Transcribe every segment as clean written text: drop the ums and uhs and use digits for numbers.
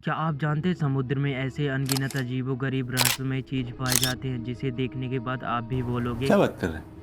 क्या आप जानते हैं समुद्र में ऐसे अनगिनत अजीबो-गरीब रहस्यमय चीज़ पाए जाते हैं जिसे देखने के बाद आप भी बोलोगे। क्या बात कर रहे हैं?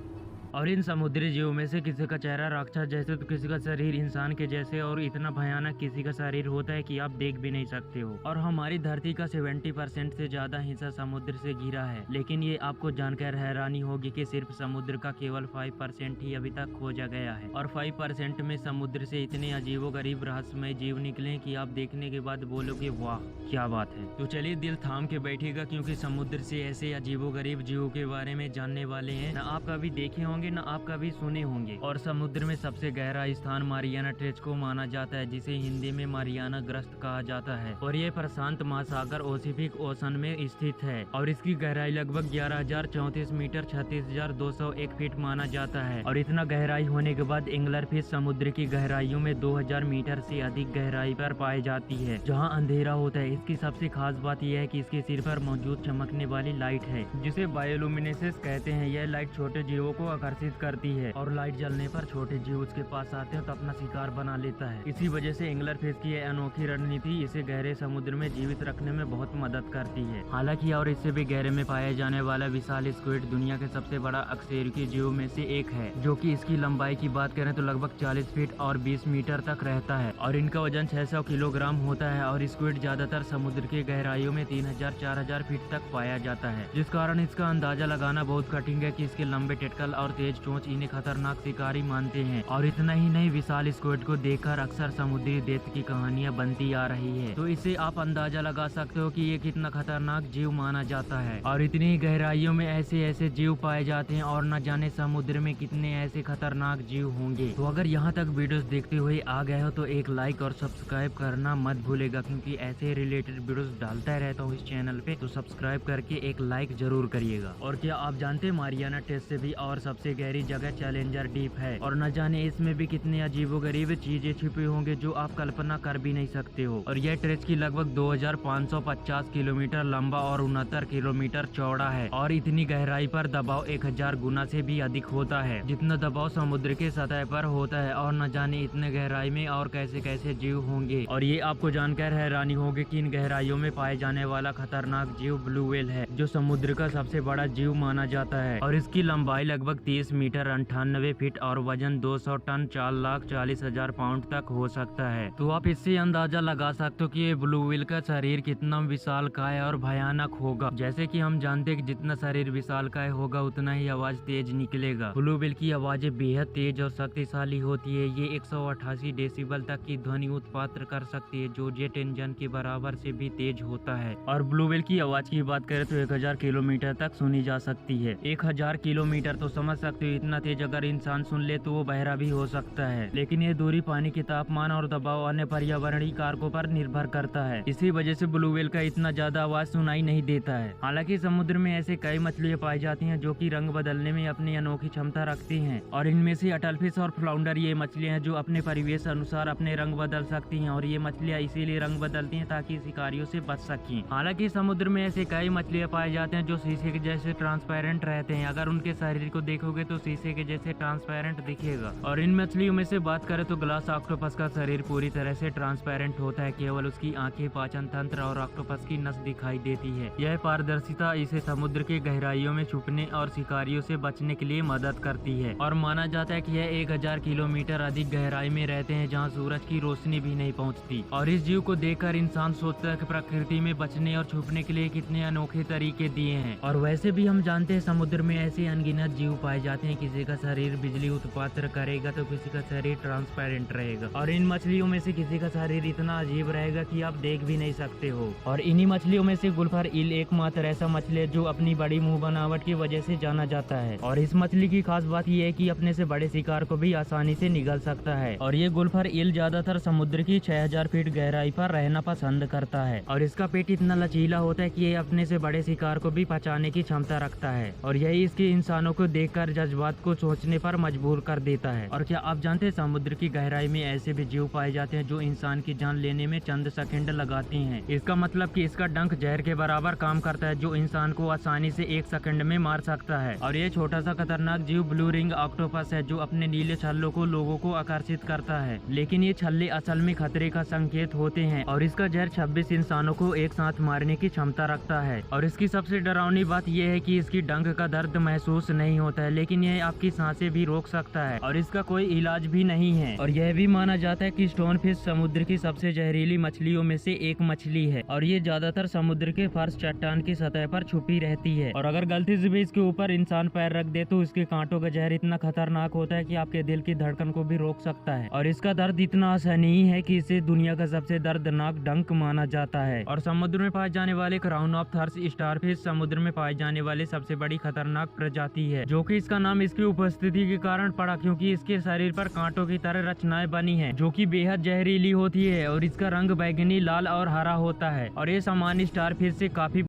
और इन समुद्री जीवों में से किसी का चेहरा राक्षस जैसे तो किसी का शरीर इंसान के जैसे और इतना भयानक किसी का शरीर होता है कि आप देख भी नहीं सकते हो। और हमारी धरती का 70% से ज्यादा हिस्सा समुद्र से घिरा है, लेकिन ये आपको जानकर हैरानी होगी कि सिर्फ समुद्र का केवल 5% ही अभी तक खोजा गया है। और 5% में समुद्र से इतने अजीबो-गरीब रहस्यमय जीव निकले कि आप देखने के बाद बोलोगे वाह क्या बात है। तो चलिए दिल थाम के बैठिएगा, क्योंकि समुद्र से ऐसे अजीबो-गरीब जीवों के बारे में जानने वाले हैं ना आप कभी देखे होंगे ना आप कभी सुने होंगे। और समुद्र में सबसे गहरा स्थान मारियाना ट्रेंच को माना जाता है, जिसे हिंदी में मारियाना ग्रस्त कहा जाता है। और ये प्रशांत महासागर पैसिफिक ओशन में स्थित है और इसकी गहराई लगभग 11,034 मीटर 36,201 फीट माना जाता है। और इतना गहराई होने के बाद एंगलर फिश समुद्र की गहराइयों में 2000 मीटर से अधिक गहराई पर पाई जाती है, जहाँ अंधेरा होता है। इसकी सबसे खास बात यह है कि इसके सिर पर मौजूद चमकने वाली लाइट है, जिसे बायोलुमिनेसेंस कहते हैं। यह लाइट छोटे जीवों को आकर्षित करती है और लाइट जलने पर छोटे जीव उसके पास आते हैं तो अपना शिकार बना लेता है। इसी वजह से एंगलर फिश की यह अनोखी रणनीति इसे गहरे समुद्र में जीवित रखने में बहुत मदद करती है। हालांकि और इससे भी गहरे में पाया जाने वाला विशाल स्क्विड दुनिया के सबसे बड़ा अकशेरुकी जीव में से एक है, जो कि इसकी लंबाई की बात करें तो लगभग 40 फीट और 20 मीटर तक रहता है। और इनका वजन 600 किलोग्राम होता है। और स्क्विड ज्यादातर समुद्र की गहराइयों में 3000-4000 फीट तक पाया जाता है, जिस कारण इसका अंदाजा लगाना बहुत कठिन है कि इसके लंबे टेटकल और तेज चोंच इन्हें खतरनाक शिकारी मानते हैं। और इतना ही नहीं, विशाल स्क्विड को देखकर अक्सर समुद्री दैत्य की कहानियां बनती आ रही है। तो इससे आप अंदाजा लगा सकते हो कि ये कितना खतरनाक जीव माना जाता है। और इतनी गहराइयों में ऐसे ऐसे जीव पाए जाते हैं और न जाने समुद्र में कितने ऐसे खतरनाक जीव होंगे। तो अगर यहाँ तक वीडियोस देखते हुए आ गए हो तो एक लाइक और सब्सक्राइब करना मत भूलेगा, क्योंकि ऐसे रिलेटेड वीडियोस डालता रहता हूँ इस चैनल पे। तो सब्सक्राइब करके एक लाइक जरूर करिएगा। और क्या आप जानते हैं मारियाना ट्रेंच से भी और सबसे गहरी जगह चैलेंजर डीप है, और न जाने इसमें भी कितने अजीबोगरीब चीजें छिपी होंगे जो आप कल्पना कर भी नहीं सकते हो। और यह ट्रेंच की लगभग 2550 किलोमीटर लंबा और 69 किलोमीटर चौड़ा है। और इतनी गहराई पर दबाव 1000 गुना से भी अधिक होता है, जितना दबाव समुद्र के सतह पर होता है। और न जाने इतने गहराई में और कैसे कैसे जीव होंगे। और ये आपको जानकर हैरानी होगी कि इन गहराइयों में पाए जाने वाला खतरनाक जीव ब्लू व्हेल है, जो समुद्र का सबसे बड़ा जीव माना जाता है। और इसकी लंबाई लगभग 30 मीटर 98 फीट और वजन 200 टन 4,40,000 पाउंड तक हो सकता है। तो आप इससे अंदाजा लगा सकते हो कि ये ब्लू व्हेल का शरीर कितना विशालकाय और भयानक होगा। जैसे कि हम जानते हैं कि जितना शरीर विशालकाय होगा उतना ही आवाज तेज निकलेगा। ब्लू व्हेल की आवाजें बेहद तेज और शक्तिशाली होती है। ये 188 डेसिबल तक की ध्वनि उत्पादन कर सकती है, जो जेट इंजन के बराबर से भी तेज होता है। और ब्लू व्हेल की आवाज की बात करें तो 1000 किलोमीटर तक सुनी जा सकती है। 1000 किलोमीटर तो समझ सकते हो, इतना तेज अगर इंसान सुन ले तो वो बहरा भी हो सकता है। लेकिन ये दूरी पानी के तापमान और दबाव अन्य पर्यावरणीय कारकों पर निर्भर करता है। इसी वजह से ब्लू व्हेल का इतना ज्यादा आवाज सुनाई नहीं देता है। हालांकि समुद्र में ऐसे कई मछलियां पाई जाती हैं जो कि रंग बदलने में अपनी अनोखी क्षमता रखती हैं। और इनमें से अटलफिश और फ्लाउंडर ये मछलियां हैं जो अपने परिवेश अनुसार अपने रंग बदल सकती हैं। और ये मछलियां इसीलिए रंग बदलती हैं ताकि शिकारियों से बच सकें। हालांकि समुद्र में ऐसे कई मछलियां पाए जाते हैं जो शीशे के जैसे ट्रांसपेरेंट रहते हैं। अगर उनके शरीर को देखोगे तो शीशे के जैसे ट्रांसपेरेंट दिखेगा। और इन मछलियों में से बात करें तो ग्लास ऑक्टोपस का शरीर पूरी तरह से ट्रांसपेरेंट होता है। केवल उसकी आंखें, पाचन तंत्र और ऑक्टोपस की नस दिखाई देती है। यह पारदर्शिता इसे समुद्र के गहराइयों में छुपने और शिकारियों से बचने के लिए मदद करती है। और माना जाता है कि यह 1000 किलोमीटर अधिक गहराई में रहते हैं, जहाँ सूरज की रोशनी भी नहीं पहुँचती। और इस जीव को देखकर इंसान सोचता है कि प्रकृति में बचने और छुपने के लिए कितने अनोखे तरीके दिए हैं। और वैसे भी हम जानते हैं समुद्र में ऐसे अनगिनत जीव पाए जाते हैं। किसी का शरीर बिजली उत्पादन करेगा तो किसी का शरीर ट्रांसपेरेंट रहेगा। और इन मछलियों में से किसी का शरीर इतना अजीब रहेगा कि आप देख भी नहीं सकते हो। और इन्हीं मछलियों में से गुल्फर ईल एकमात्र ऐसा मछली है जो अपनी बड़ी मुंह बनावट की वजह से जाना जाता है। और इस मछली की खास बात यह है कि अपने से बड़े शिकार को भी आसानी से निगल सकता है। और ये गुल्फर ईल ज्यादातर समुद्र की 6000 फीट गहराई पर रहना पसंद करता है। और इसका पेट इतना लचीला होता है कि ये अपने से बड़े शिकार को भी पचाने की क्षमता रखता है। और यही इसके इंसानों को देखकर जज्बात को सोचने पर मजबूर कर देता है। और क्या आप जानते हैं समुद्र की गहराई में ऐसे भी जीव पाए जाते हैं जो इंसान की जान लेने में चंद सेकंड लगाते हैं। इसका मतलब कि इसका डंक जहर के बराबर काम करता है जो इंसान को आसानी से 1 सेकंड में मार सकता है। और ये छोटा सा खतरनाक जीव ब्लू रिंग ऑक्टोपस है जो अपने नीले छल्लों को लोगों को आकर्षित करता है, लेकिन ये छल्ले असल में खतरे का संकेत होते हैं और इसका जहर 26 इंसानों को एक साथ मारने की क्षमता रखता है। और इसकी सबसे डरावनी बात यह है कि इसकी डंक का दर्द महसूस नहीं होता है, लेकिन यह आपकी सांसें भी रोक सकता है और इसका कोई इलाज भी नहीं है। और यह भी माना जाता है कि स्टोन फिश समुद्र की सबसे जहरीली मछलियों में से एक मछली है और ये ज्यादातर समुद्र के फर्श चट्टान की सतह पर छुपी रहती है। और अगर गलती से भी इसके ऊपर इंसान पैर रख दे तो इसके कांटों का जहर इतना खतरनाक होता है कि आपके दिल की धड़कन को भी रोक सकता है। और इसका दर्द इतना असहनीय है कि इसे दुनिया का सबसे दर्दनाक डंक माना जाता है। और समुद्र में पाए जाने वाले क्राउन ऑफ थर्स स्टारफिश समुद्र में पाए जाने वाले सबसे बड़ी खतरनाक प्रजाति है, जो कि इसका नाम इसकी उपस्थिति के कारण पड़ा क्योंकि इसके शरीर पर कांटों की तरह रचनाएं बनी है जो कि बेहद जहरीली होती है और इसका रंग बैंगनी, लाल और हरा होता है और ये सामान्य स्टारफिश से काफी